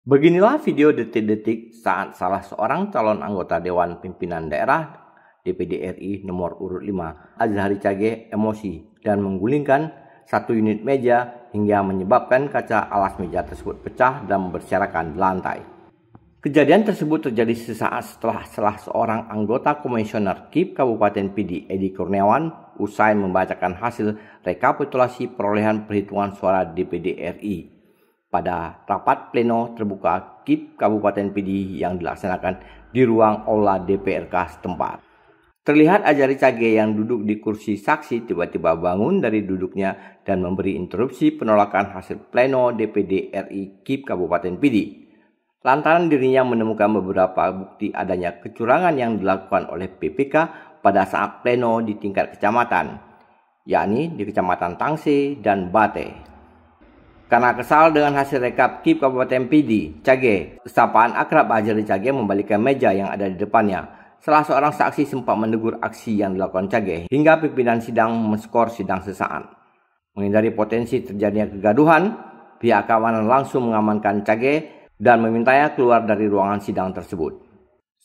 Beginilah video detik-detik saat salah seorang calon anggota Dewan Pimpinan Daerah DPD RI nomor urut 5, Azhari Cage, emosi dan menggulingkan satu unit meja hingga menyebabkan kaca alas meja tersebut pecah dan berserakan di lantai. Kejadian tersebut terjadi sesaat setelah salah seorang anggota komisioner KIP Kabupaten PD, Edi Kurniawan, usai membacakan hasil rekapitulasi perolehan perhitungan suara DPD RI pada rapat pleno terbuka KIP Kabupaten PD yang dilaksanakan di ruang aula DPRK setempat. Terlihat Azhari Cage yang duduk di kursi saksi tiba-tiba bangun dari duduknya dan memberi interupsi penolakan hasil pleno DPD RI KIP Kabupaten PD. Lantaran dirinya menemukan beberapa bukti adanya kecurangan yang dilakukan oleh PPK pada saat pleno di tingkat kecamatan, yakni di Kecamatan Tangse dan Bate. Karena kesal dengan hasil rekap KIP Kabupaten PD, Cage, sapaan akrab Azhari Cage, membalikkan meja yang ada di depannya. Salah seorang saksi sempat menegur aksi yang dilakukan Cage hingga pimpinan sidang menskor sidang sesaat. Menghindari potensi terjadinya kegaduhan, pihak keamanan langsung mengamankan Cage dan memintanya keluar dari ruangan sidang tersebut.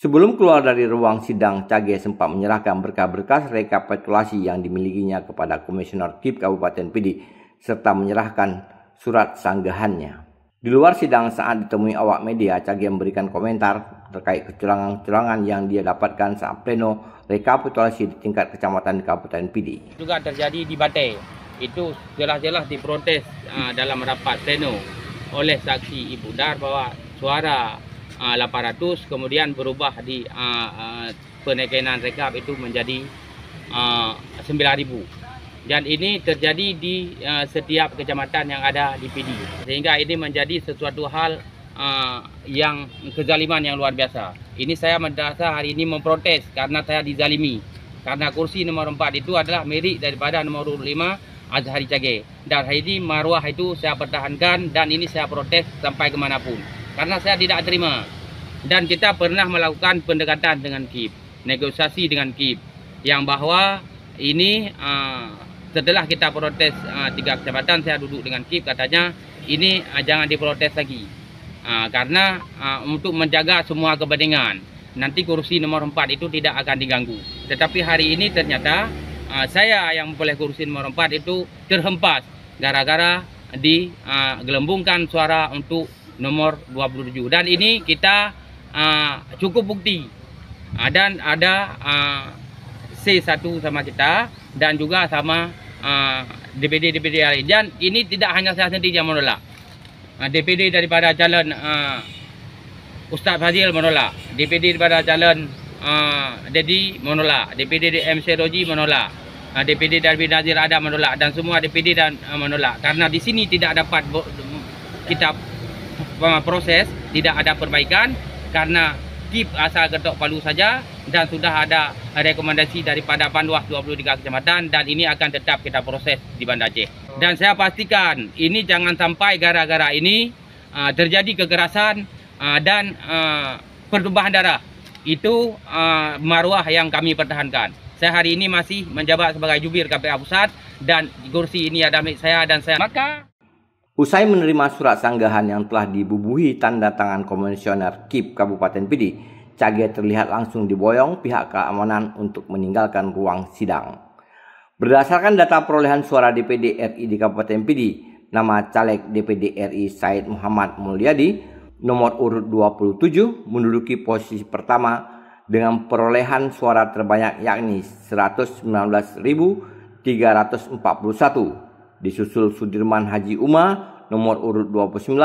Sebelum keluar dari ruang sidang, Cage sempat menyerahkan berkas-berkas rekapitulasi yang dimilikinya kepada Komisioner KIP Kabupaten PD serta menyerahkan surat sanggahannya. Di luar sidang saat ditemui awak media, Cage memberikan komentar terkait kecurangan-kecurangan yang dia dapatkan saat pleno rekapitulasi di tingkat kecamatan di Kabupaten PD. Juga terjadi di Bate. Itu jelas-jelas diprotes dalam rapat pleno oleh saksi Ibu Dar bahwa suara 800 kemudian berubah di penekanan rekap itu menjadi 9.000. Dan ini terjadi di setiap kecamatan yang ada di PD. Sehingga ini menjadi sesuatu hal yang kezaliman yang luar biasa. Ini saya merasa hari ini memprotes karena saya dizalimi. Karena kursi nomor 4 itu adalah milik daripada nomor 5 Azhari Cage. Dan hari ini maruah itu saya pertahankan dan ini saya protes sampai kemanapun. Karena saya tidak terima. Dan kita pernah melakukan pendekatan dengan KIP. Negosiasi dengan KIP. Yang bahwa ini setelah kita protes 3 kecamatan, saya duduk dengan KIP, katanya ini jangan diprotes lagi. Karena untuk menjaga semua kepentingan, nanti kursi nomor 4 itu tidak akan diganggu. Tetapi hari ini ternyata saya yang memperoleh kursi nomor 4 itu terhempas gara-gara digelembungkan suara untuk nomor 27. Dan ini kita cukup bukti. Dan ada C1 sama kita dan juga sama DPD lain. Dan ini tidak hanya saya sendiri yang menolak. DPD daripada calon Ustaz Fazil menolak. DPD daripada calon Dedi menolak. DPD MC Roji menolak. DPD dari Nazir Adam menolak. Dan semua DPD dan menolak. Karena di sini tidak dapat kita proses, tidak ada perbaikan. Karena KIP asal ketok palu saja dan sudah ada rekomendasi daripada Panwas 23 kecamatan dan ini akan tetap kita proses di Banda Aceh. Dan saya pastikan ini jangan sampai gara-gara ini terjadi kekerasan dan pertumpahan darah. Itu maruah yang kami pertahankan. Saya hari ini masih menjabat sebagai jubir KPA Pusat dan kursi ini ada milik saya dan saya. Usai menerima surat sanggahan yang telah dibubuhi tanda tangan Komisioner KIP Kabupaten PD, Cage terlihat langsung diboyong pihak keamanan untuk meninggalkan ruang sidang. Berdasarkan data perolehan suara DPD RI di Kabupaten PD, nama caleg DPD RI Said Muhammad Mulyadi, nomor urut 27, menduduki posisi pertama dengan perolehan suara terbanyak yakni 119.341. Disusul Sudirman Haji Umar nomor urut 29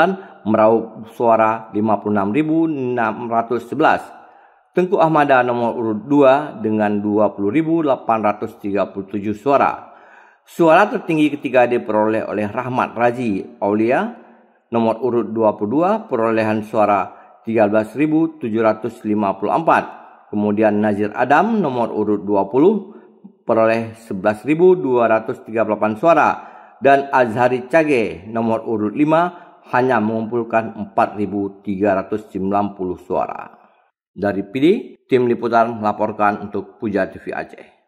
meraup suara 56.611. Tengku Ahmada nomor urut 2 dengan 20.837 suara. Suara tertinggi ketiga diperoleh oleh Rahmat Razi Aulia nomor urut 22 perolehan suara 13.754. Kemudian Nazir Adam nomor urut 20 peroleh 11.238 suara. Dan Azhari Cage nomor urut 5 hanya mengumpulkan 4.390 suara. Dari PD, tim liputan melaporkan untuk Puja TV Aceh.